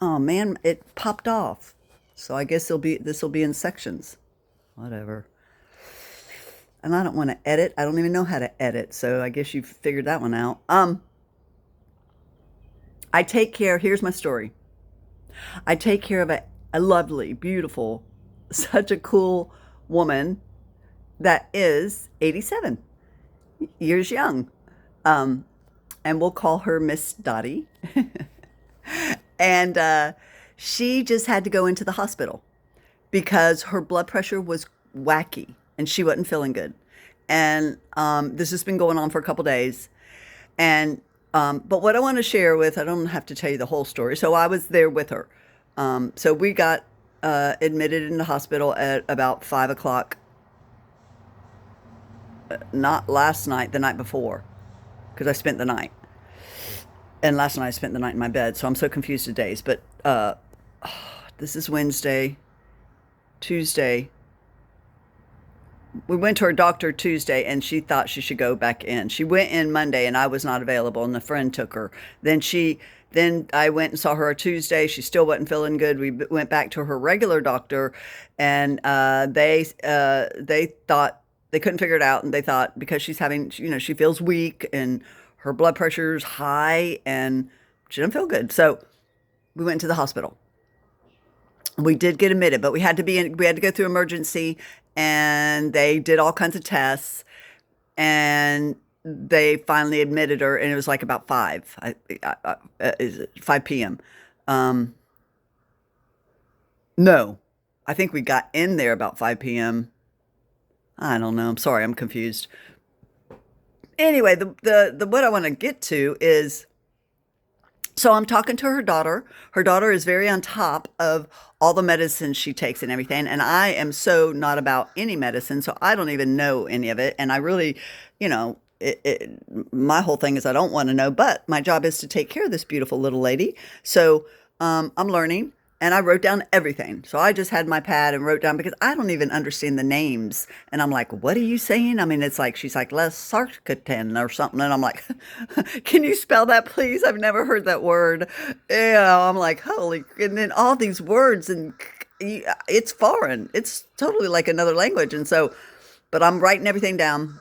Oh man, it popped off. So I guess this will be in sections. Whatever. And I don't want to edit. I don't even know how to edit. So I guess you figured that one out. I take care. Here's my story. I take care of a lovely, beautiful, such a cool woman that is 87 years young. Um, and we'll call her Miss Dottie. And she just had to go into the hospital because her blood pressure was wacky and she wasn't feeling good. And this has been going on for a couple days. And but what I want to share with, I don't have to tell you the whole story. So I was there with her. So we got admitted in the hospital at about 5 o'clock, not last night, the night before, because I spent the night. And last night I spent the night in my bed, so I'm so confused with days. But this is Wednesday, Tuesday. We went to her doctor Tuesday and she thought she should go back in. She went in Monday and I was not available and a friend took her. Then I went and saw her Tuesday. She still wasn't feeling good. We went back to her regular doctor and they thought they couldn't figure it out and they thought because she's having, she feels weak and her blood pressure's high and she doesn't feel good. So we went to the hospital. We did get admitted, but we had to go through emergency and they did all kinds of tests and they finally admitted her and it was like about 5 p.m. Um, no, I think we got in there about 5 p.m. I don't know. I'm sorry. I'm confused. Anyway, the what I want to get to is so I'm talking to her daughter. Her daughter is very on top of all the medicines she takes and everything. And I am so not about any medicine. So I don't even know any of it. And I really, my whole thing is I don't want to know, but my job is to take care of this beautiful little lady. So I'm learning and I wrote down everything. So I just had my pad and wrote down because I don't even understand the names. And I'm like, what are you saying? I mean, it's like, she's like, Lesarkatan or something. And I'm like, can you spell that, please? I've never heard that word. I'm like, holy, and then all these words and it's foreign. It's totally like another language. And so, but I'm writing everything down.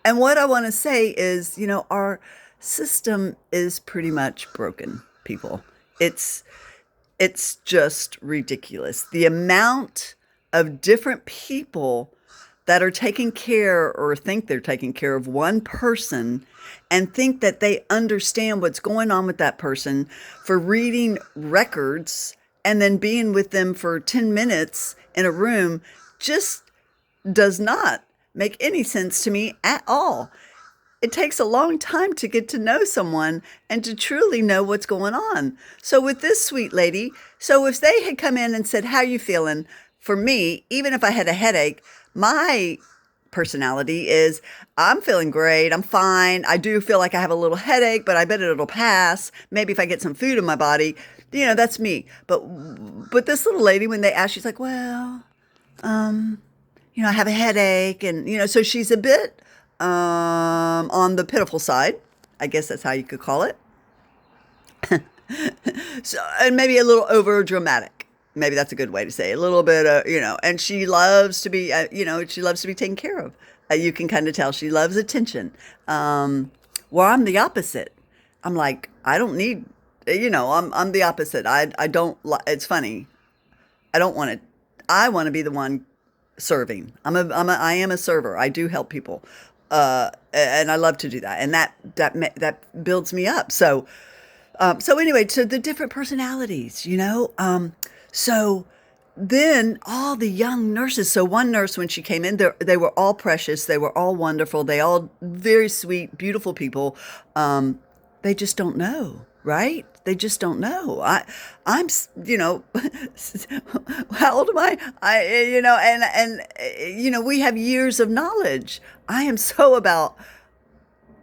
And what I want to say is, our system is pretty much broken, people. It's it's just ridiculous. The amount of different people that are taking care or think they're taking care of one person and think that they understand what's going on with that person for reading records and then being with them for 10 minutes in a room just does not make any sense to me at all. It takes a long time to get to know someone and to truly know what's going on. So with this sweet lady, so if they had come in and said, "How you feeling?" For me, even if I had a headache, my personality is I'm feeling great. I'm fine. I do feel like I have a little headache, but I bet it'll pass. Maybe if I get some food in my body, that's me. But this little lady, when they asked, she's like, "Well, um, I have a headache," and so she's a bit on the pitiful side. I guess that's how you could call it. So, and maybe a little over dramatic. Maybe that's a good way to say it. A little bit, and she loves to be, she loves to be taken care of. You can kind of tell she loves attention. Well, I'm the opposite. I'm like, I don't need, I'm the opposite. I don't, it's funny. I don't want to, I want to be the one serving. I am a server. I do help people. And I love to do that. And that builds me up. So anyway, so the different personalities, so then all the young nurses. So one nurse, when she came in, they were all precious. They were all wonderful. They all very sweet, beautiful people. They just don't know, right? They just don't know. I'm, how old am I? We have years of knowledge. I am so about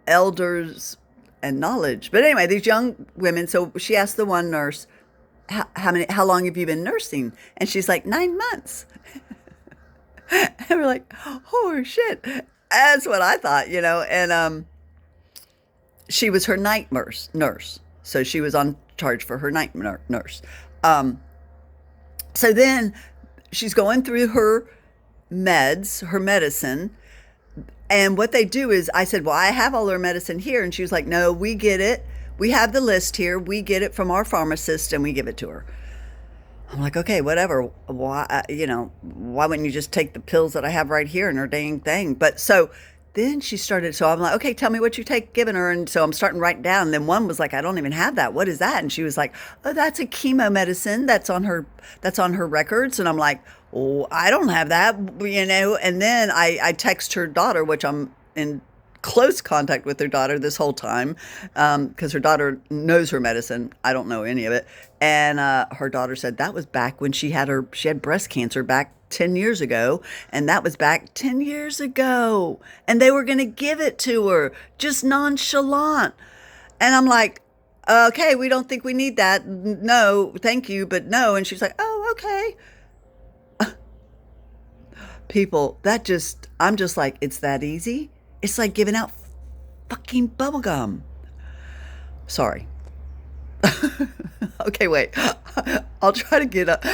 elders and knowledge. But anyway, these young women. So she asked the one nurse, how long have you been nursing? And she's like, 9 months. And we're like, oh shit. That's what I thought. And she was her night nurse. So she was on charge for her night nurse. Um, so then she's going through her meds, her medicine. And what they do is, I said, well, I have all her medicine here. And she was like, no, we get it. We have the list here. We get it from our pharmacist and we give it to her. I'm like, okay, whatever. Why, why wouldn't you just take the pills that I have right here in her dang thing? But so then she started, so I'm like, okay, tell me what you take giving her. And so I'm starting to write down. And then one was like, I don't even have that. What is that? And she was like, oh, that's a chemo medicine. That's on her records. And I'm like, oh, I don't have that, And then I text her daughter, which I'm in close contact with her daughter this whole time, because her daughter knows her medicine. I don't know any of it. And her daughter said that was back when she had breast cancer back 10 years ago, and that was back 10 years ago, and they were going to give it to her just nonchalant. And I'm like, okay, we don't think we need that. No, thank you, but no. And she's like, oh, okay. People, I'm just like, it's that easy. It's like giving out fucking bubble gum. Sorry. Okay, wait. I'll try to get up.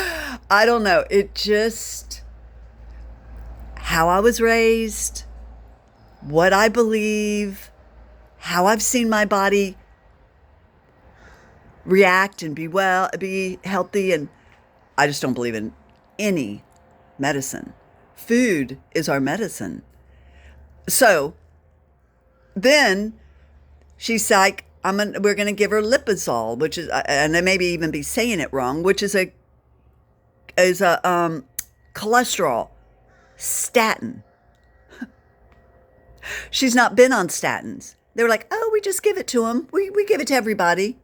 I don't know. It just, how I was raised, what I believe, how I've seen my body react and be healthy. And I just don't believe in any medicine. Food is our medicine. So then she's like, we're going to give her Lipizole, which is, and I maybe even be saying it wrong, which is a cholesterol statin. She's not been on statins. They were like, oh, we just give it to them. We give it to everybody.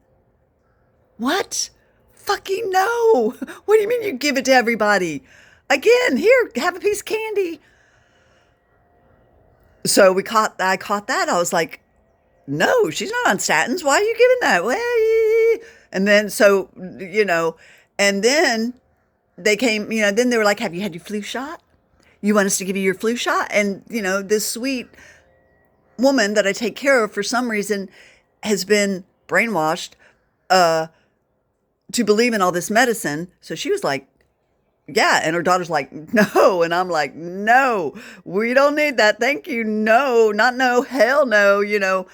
What? Fucking no. What do you mean you give it to everybody? Again, here, have a piece of candy. So I caught that. I was like, no, she's not on statins. Why are you giving that? Well, and then, and then they came, then they were like, have you had your flu shot? You want us to give you your flu shot? And, this sweet woman that I take care of for some reason has been brainwashed to believe in all this medicine. So she was like, yeah. And her daughter's like, no. And I'm like, no, we don't need that. Thank you. No, not no, hell no,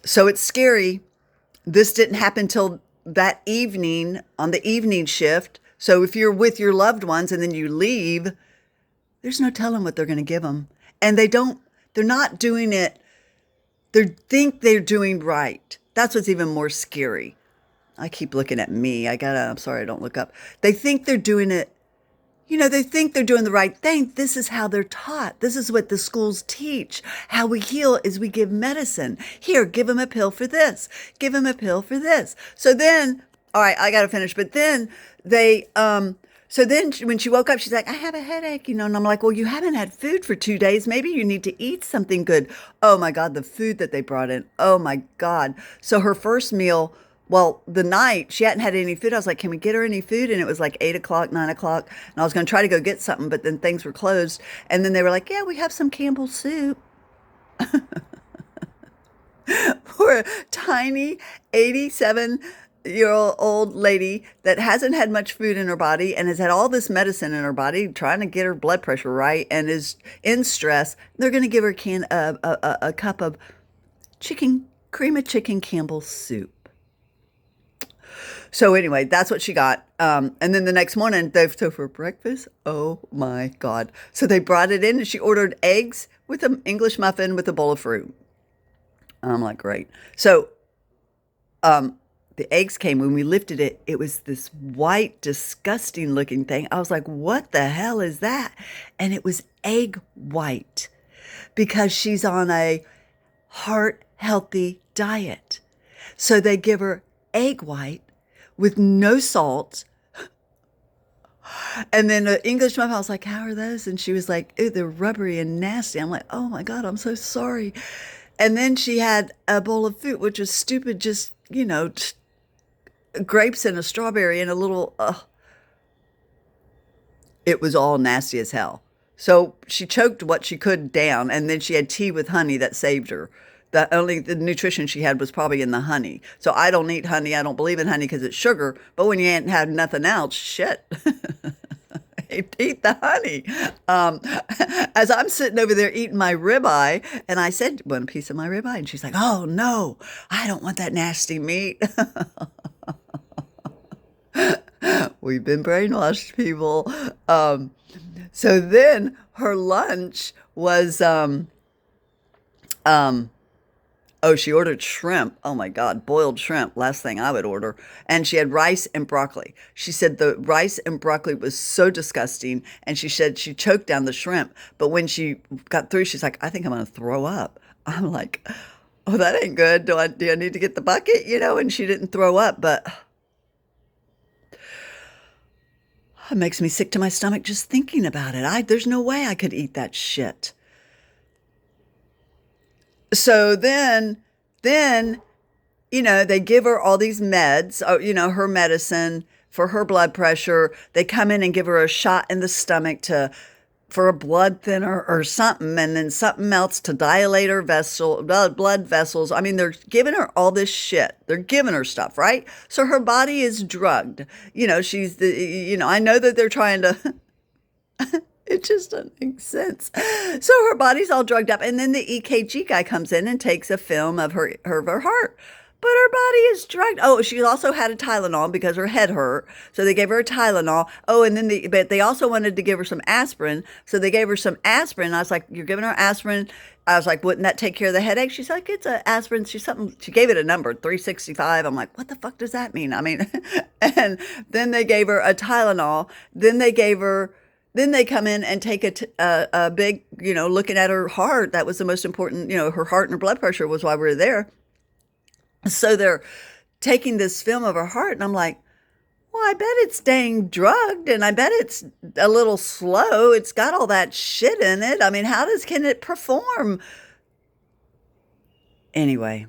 So it's scary. This didn't happen till that evening on the evening shift. So if you're with your loved ones and then you leave, there's no telling what they're going to give them. And they're not doing it. They think they're doing right. That's what's even more scary. I keep looking at me. I'm sorry, I don't look up. They think they're doing it. They think they're doing the right thing. This is how they're taught. This is what the schools teach. How we heal is we give medicine. Here, give them a pill for this. Give them a pill for this. So then, all right, I got to finish. But then so then when she woke up, she's like, I have a headache, and I'm like, well, you haven't had food for 2 days. Maybe you need to eat something good. Oh my God, the food that they brought in. Oh my God. So her first meal, well, the night she hadn't had any food. I was like, can we get her any food? And it was like 8 o'clock, 9 o'clock. And I was going to try to go get something, but then things were closed. And then they were like, yeah, we have some Campbell's soup. For a tiny 87-year-old lady that hasn't had much food in her body and has had all this medicine in her body, trying to get her blood pressure right and is in stress, they're going to give her a cup of cream of chicken Campbell's soup. So anyway, that's what she got. And then the next morning, so for breakfast, oh my God. So they brought it in and she ordered eggs with an English muffin with a bowl of fruit. I'm like, great. So the eggs came. When we lifted it, it was this white, disgusting looking thing. I was like, what the hell is that? And it was egg white because she's on a heart healthy diet. So they give her egg white with no salt. And then the English muffin, I was like, how are those? And she was like, ew, they're rubbery and nasty. I'm like, oh my God, I'm so sorry. And then she had a bowl of fruit, which was stupid, just, grapes and a strawberry and a little, it was all nasty as hell. So she choked what she could down, and then she had tea with honey that saved her. The nutrition she had was probably in the honey. So I don't eat honey. I don't believe in honey because it's sugar. But when you ain't had nothing else, shit. Eat the honey. Um, as I'm sitting over there eating my ribeye, and I said, "Want a piece of my ribeye?" And she's like, "Oh no, I don't want that nasty meat." We've been brainwashed, people. Um, so then her lunch was um, oh, she ordered shrimp. Oh my God, boiled shrimp. Last thing I would order. And she had rice and broccoli. She said the rice and broccoli was so disgusting. And she said she choked down the shrimp. But when she got through, she's like, I think I'm going to throw up. I'm like, oh, that ain't good. Do I need to get the bucket? And she didn't throw up, but it makes me sick to my stomach just thinking about it. There's no way I could eat that shit. So then, they give her all these meds, her medicine for her blood pressure. They come in and give her a shot in the stomach for a blood thinner or something, and then something else to dilate her blood vessels. I mean, they're giving her all this shit. They're giving her stuff, right? So her body is drugged. I know that they're trying to. It just doesn't make sense. So her body's all drugged up, and then the EKG guy comes in and takes a film of her heart. But her body is drugged. Oh, she also had a Tylenol because her head hurt, so they gave her a Tylenol. Oh, and then but they also wanted to give her some aspirin, so they gave her some aspirin. I was like, "You're giving her aspirin?" I was like, "Wouldn't that take care of the headache?" She's like, "It's a aspirin." She gave it a number, 365. I'm like, "What the fuck does that mean?" I mean, and then they gave her a Tylenol. Then they come in and take a big, looking at her heart. That was the most important, her heart and her blood pressure was why we were there. So they're taking this film of her heart, and I'm like, well, I bet it's dang drugged, and I bet it's a little slow. It's got all that shit in it. I mean, can it perform? Anyway,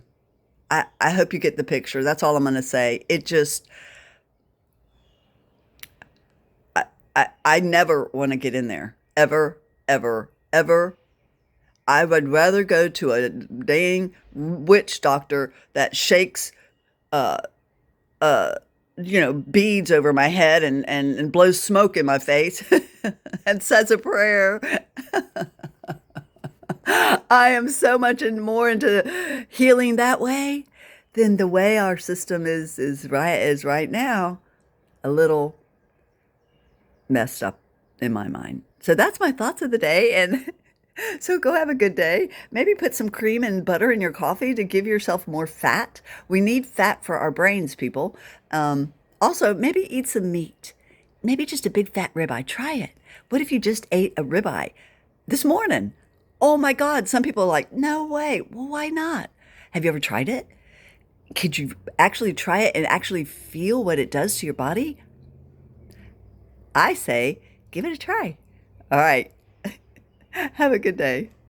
I hope you get the picture. That's all I'm going to say. It just, I never want to get in there. Ever, ever, ever. I would rather go to a dang witch doctor that shakes, uh, uh, beads over my head and blows smoke in my face and says a prayer. I am so much more into healing that way than the way our system is right now. A little messed up in my mind. So that's my thoughts of the day. And so go have a good day. Maybe put some cream and butter in your coffee to give yourself more fat. We need fat for our brains, people. Also, maybe eat some meat. Maybe just a big fat ribeye. Try it. What if you just ate a ribeye this morning? Oh my God. Some people are like, no way. Well, why not? Have you ever tried it? Could you actually try it and actually feel what it does to your body? I say, give it a try. All right. Have a good day.